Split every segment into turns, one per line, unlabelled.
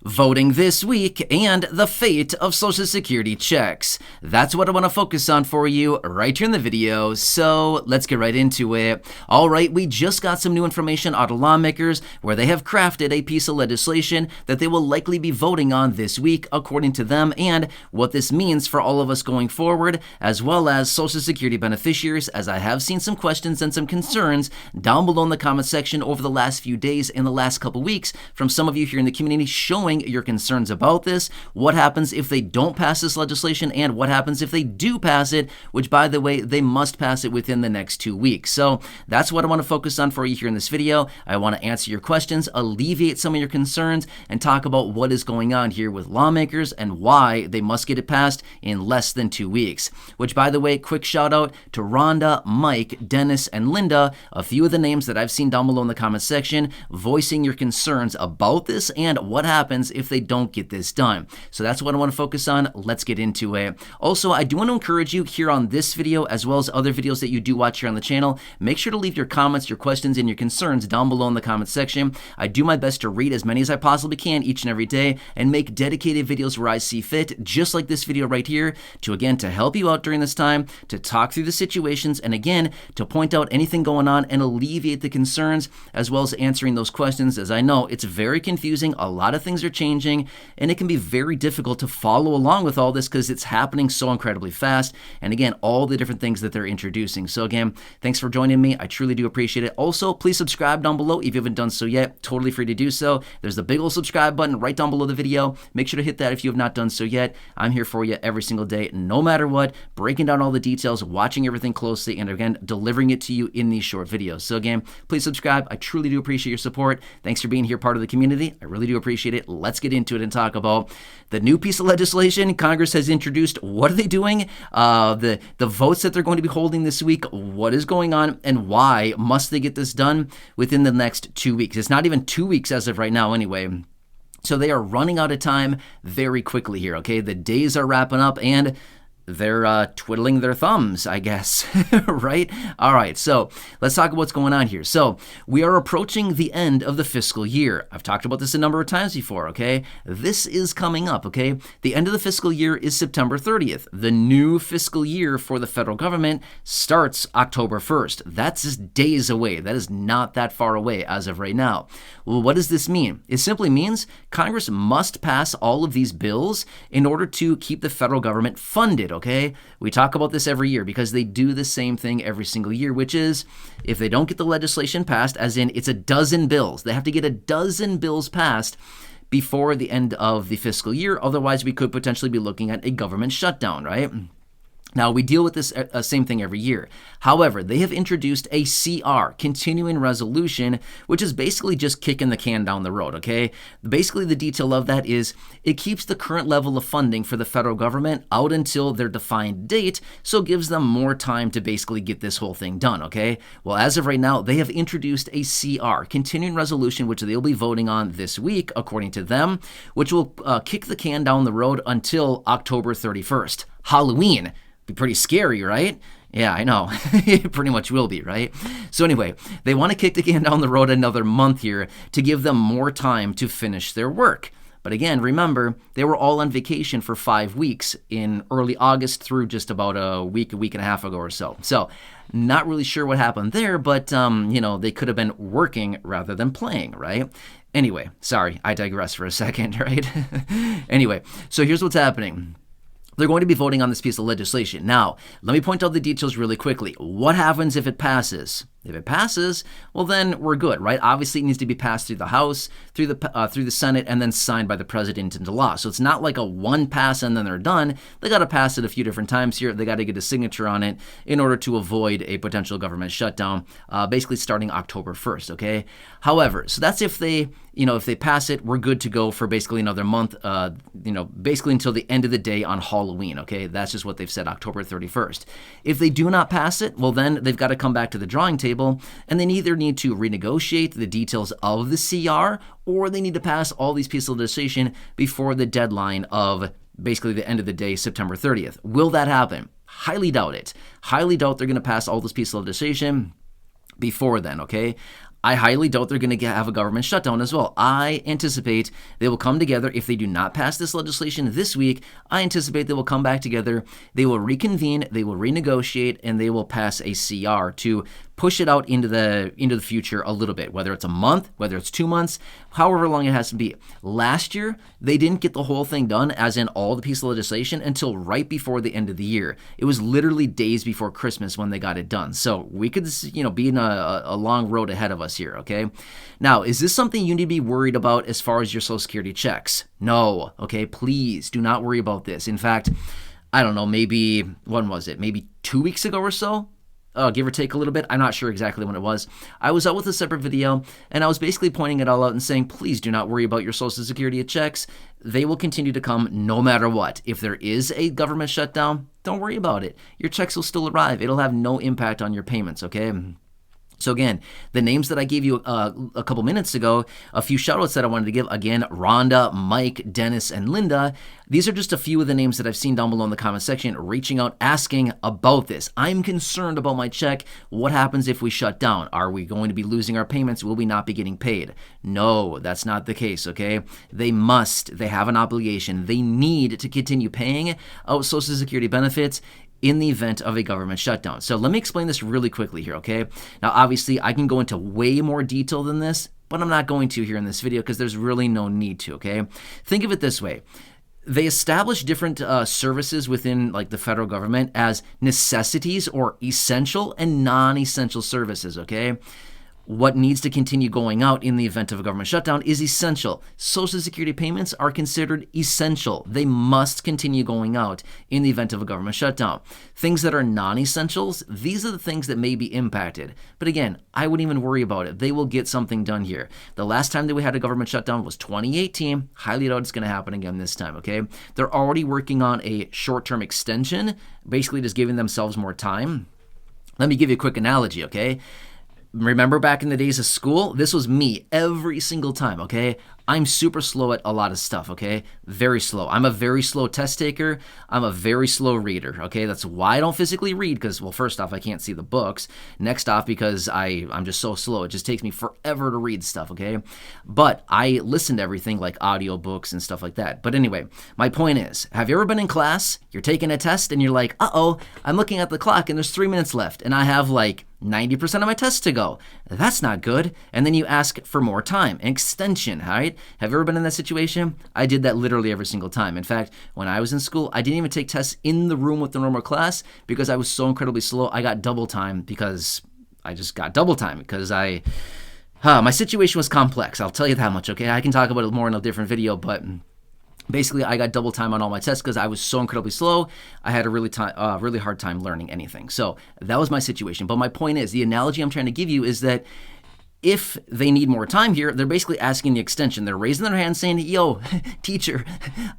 voting this week, and the fate of Social Security checks. That's what I want to focus on for you right here in the video, so let's get right into it. Alright, we just got some new information out of lawmakers where they have crafted a piece of legislation that they will likely be voting on this week, according to them, and what this means for all of us going forward, as well as Social Security beneficiaries, as I have seen some questions and some concerns down below in the comment section over the last few days and the last couple weeks from some of you here in the community showing your concerns about this. What happens if they don't pass this legislation, and what happens if they do pass it, which, by the way, they must pass it within the next 2 weeks. So that's what I want to focus on for you here in this video. I want to answer your questions, alleviate some of your concerns, and talk about what is going on here with lawmakers and why they must get it passed in less than 2 weeks. Which, by the way, quick shout out to Rhonda, Mike, Dennis, and Linda, a few of the names that I've seen down below in the comment section, voicing your concerns about this and what happens if they don't get this done. So that's what I want to focus on. Let's get into it. Also, I do want to encourage you here on this video, as well as other videos that you do watch here on the channel, make sure to leave your comments, your questions, and your concerns down below in the comment section. I do my best to read as many as I possibly can each and every day and make dedicated videos where I see fit, just like this video right here, to help you out during this time, to talk through the situations, and again, to point out anything going on and alleviate the concerns, as well as answering those questions, as I know it's very confusing. A lot of things are changing, and it can be very difficult to follow along with all this because it's happening so incredibly fast, and again, all the different things that they're introducing. So again, thanks for joining me. I truly do appreciate it. Also, please subscribe down below if you haven't done so yet. Totally free to do so. There's the big old subscribe button right down below the video. Make sure to hit that if you have not done so yet. I'm here for you every single day, no matter what, breaking down all the details, watching everything closely, and again, delivering it to you in these short videos. So again, please subscribe. I truly do appreciate your support. Thanks for being here, part of the community. I really do appreciate it. Let's get into it and talk about the new piece of legislation Congress has introduced. What are they doing? The votes that they're going to be holding this week. What is going on, and why must they get this done within the next 2 weeks? It's not even 2 weeks as of right now anyway. So they are running out of time very quickly here, okay? The days are wrapping up, and they're twiddling their thumbs, I guess, right? All right, so let's talk about what's going on here. So we are approaching the end of the fiscal year. I've talked about this a number of times before, okay? This is coming up, okay? The end of the fiscal year is September 30th. The new fiscal year for the federal government starts October 1st. That's just days away. That is not that far away as of right now. Well, what does this mean? It simply means Congress must pass all of these bills in order to keep the federal government funded, okay? We talk about this every year because they do the same thing every single year, which is if they don't get the legislation passed, as in it's a dozen bills, they have to get a dozen bills passed before the end of the fiscal year. Otherwise, we could potentially be looking at a government shutdown, right? Now, we deal with this same thing every year. However, they have introduced a CR, continuing resolution, which is basically just kicking the can down the road, okay? Basically, the detail of that is it keeps the current level of funding for the federal government out until their defined date, so it gives them more time to basically get this whole thing done, okay? Well, as of right now, they have introduced a CR, continuing resolution, which they'll be voting on this week, according to them, which will kick the can down the road until October 31st, Halloween. Be pretty scary, right? Yeah, I know. It pretty much will be, right? So anyway, they want to kick the can down the road another month here to give them more time to finish their work. But again, remember, they were all on vacation for 5 weeks in early August through just about a week and a half ago or so. So not really sure what happened there, but, they could have been working rather than playing, right? Anyway, sorry, I digress for a second, right? Anyway, so here's what's happening. They're going to be voting on this piece of legislation. Now, let me point out the details really quickly. What happens if it passes? If it passes, well, then we're good, right? Obviously, it needs to be passed through the House, through the Senate, and then signed by the president into law. So it's not like a one pass and then they're done. They got to pass it a few different times here. They got to get a signature on it in order to avoid a potential government shutdown, basically starting October 1st, okay? However, so that's if they pass it, we're good to go for basically another month, basically until the end of the day on Halloween, okay? That's just what they've said, October 31st. If they do not pass it, well, then they've got to come back to the drawing table, and they either need to renegotiate the details of the CR, or they need to pass all these pieces of legislation before the deadline of basically the end of the day, September 30th. Will that happen? Highly doubt it. Highly doubt they're going to pass all this piece of legislation before then, okay? I highly doubt they're going to have a government shutdown as well. I anticipate they will come together. If they do not pass this legislation this week, I anticipate they will come back together. They will reconvene, they will renegotiate, and they will pass a CR to push it out into the future a little bit, whether it's a month, whether it's 2 months, however long it has to be. Last year, they didn't get the whole thing done, as in all the piece of legislation, until right before the end of the year. It was literally days before Christmas when they got it done. So we could, be in a long road ahead of us here, okay? Now, is this something you need to be worried about as far as your Social Security checks? No, okay? Please do not worry about this. In fact, I don't know, maybe, when was it? Maybe 2 weeks ago or so? Give or take a little bit. I'm not sure exactly when it was. I was out with a separate video, and I was basically pointing it all out and saying, please do not worry about your Social Security checks. They will continue to come no matter what. If there is a government shutdown, don't worry about it. Your checks will still arrive. It'll have no impact on your payments, okay? So again, the names that I gave you a couple minutes ago, a few shout-outs that I wanted to give, again, Rhonda, Mike, Dennis, and Linda. These are just a few of the names that I've seen down below in the comment section reaching out, asking about this. I'm concerned about my check. What happens if we shut down? Are we going to be losing our payments? Will we not be getting paid? No, that's not the case, okay? They have an obligation. They need to continue paying out Social Security benefits in the event of a government shutdown. So let me explain this really quickly here, okay? Now, obviously, I can go into way more detail than this, but I'm not going to here in this video because there's really no need to, okay? Think of it this way. They establish different services within like the federal government as necessities or essential and non-essential services, okay? What needs to continue going out in the event of a government shutdown is essential. Social Security payments are considered essential. They must continue going out in the event of a government shutdown. Things that are non-essentials, these are the things that may be impacted. But again, I wouldn't even worry about it. They will get something done here. The last time that we had a government shutdown was 2018. Highly doubt it's going to happen again this time, okay? They're already working on a short-term extension, basically just giving themselves more time. Let me give you a quick analogy, okay? Remember back in the days of school? This was me every single time, okay? I'm super slow at a lot of stuff, okay? Very slow. I'm a very slow test taker. I'm a very slow reader, okay? That's why I don't physically read because, well, first off, I can't see the books. Next off, because I'm just so slow. It just takes me forever to read stuff, okay? But I listen to everything like audiobooks and stuff like that. But anyway, my point is, have you ever been in class, you're taking a test, and you're like, uh-oh, I'm looking at the clock and there's 3 minutes left, and I have like 90% of my tests to go. That's not good. And then you ask for more time, an extension, right? Have you ever been in that situation? I did that literally every single time. In fact, when I was in school, I didn't even take tests in the room with the normal class because I was so incredibly slow. I got double time because I just got double time because my situation was complex. I'll tell you that much, okay? I can talk about it more in a different video, but basically, I got double time on all my tests because I was so incredibly slow. I had a really hard time learning anything. So that was my situation. But my point is, the analogy I'm trying to give you is that if they need more time here, they're basically asking the extension. They're raising their hand saying, yo, teacher,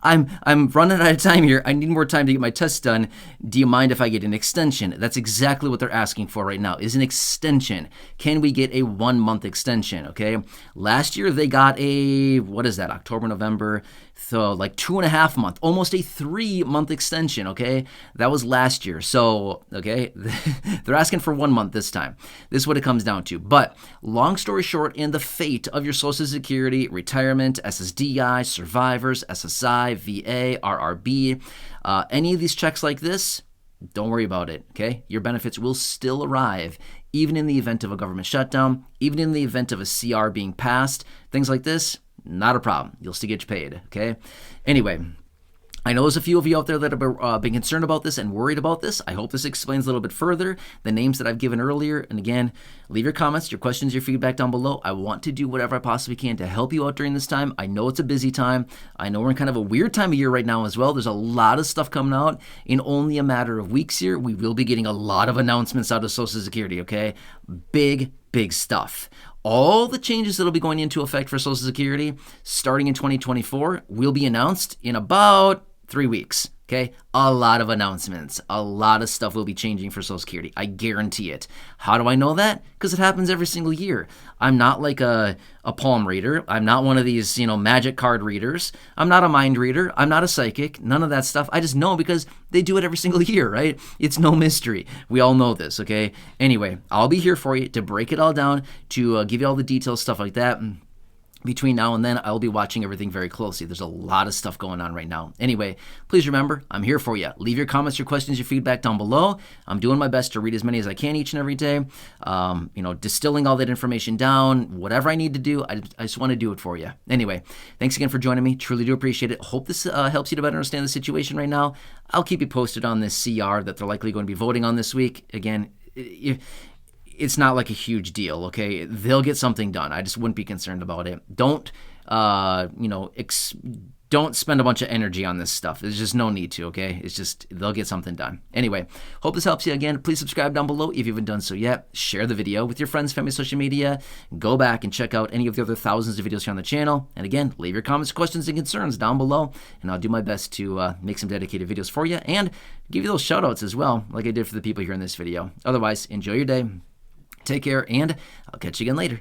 I'm running out of time here. I need more time to get my tests done. Do you mind if I get an extension? That's exactly what they're asking for right now, is an extension. Can we get a 1 month extension, okay? Last year, they got October, November, so like 2.5 months, almost a 3 month extension, okay? That was last year. So, okay, they're asking for 1 month this time. This is what it comes down to. But long story short, in the fate of your Social Security, retirement, SSDI, survivors, SSI, VA, RRB, any of these checks like this, don't worry about it, okay? Your benefits will still arrive even in the event of a government shutdown, even in the event of a CR being passed, things like this. Not a problem. You'll still get paid, okay? Anyway, I know there's a few of you out there that have been concerned about this and worried about this. I hope this explains a little bit further the names that I've given earlier. And again, leave your comments, your questions, your feedback down below. I want to do whatever I possibly can to help you out during this time. I know it's a busy time. I know we're in kind of a weird time of year right now as well. There's a lot of stuff coming out in only a matter of weeks here. We will be getting a lot of announcements out of Social Security, okay? Big stuff. All the changes that will be going into effect for Social Security starting in 2024 will be announced in about 3 weeks. Okay, a lot of announcements, a lot of stuff will be changing for Social Security. I guarantee it. How do I know that? Because it happens every single year. I'm not like a palm reader. I'm not one of these, magic card readers. I'm not a mind reader. I'm not a psychic. None of that stuff. I just know because they do it every single year, right? It's no mystery. We all know this, okay? Anyway, I'll be here for you to break it all down, to give you all the details, stuff like that. Between now and then, I'll be watching everything very closely. There's a lot of stuff going on right now. Anyway, please remember, I'm here for you. Leave your comments, your questions, your feedback down below. I'm doing my best to read as many as I can each and every day. Distilling all that information down, whatever I need to do, I just want to do it for you. Anyway, thanks again for joining me. Truly do appreciate it. Hope this helps you to better understand the situation right now. I'll keep you posted on this CR that they're likely going to be voting on this week. Again, it's not like a huge deal, okay? They'll get something done. I just wouldn't be concerned about it. Don't, don't spend a bunch of energy on this stuff. There's just no need to, okay? It's just, they'll get something done. Anyway, hope this helps you. Again, please subscribe down below if you haven't done so yet. Share the video with your friends, family, social media. Go back and check out any of the other thousands of videos here on the channel. And again, leave your comments, questions, and concerns down below, and I'll do my best to make some dedicated videos for you and give you those shout outs as well, like I did for the people here in this video. Otherwise, enjoy your day. Take care, and I'll catch you again later.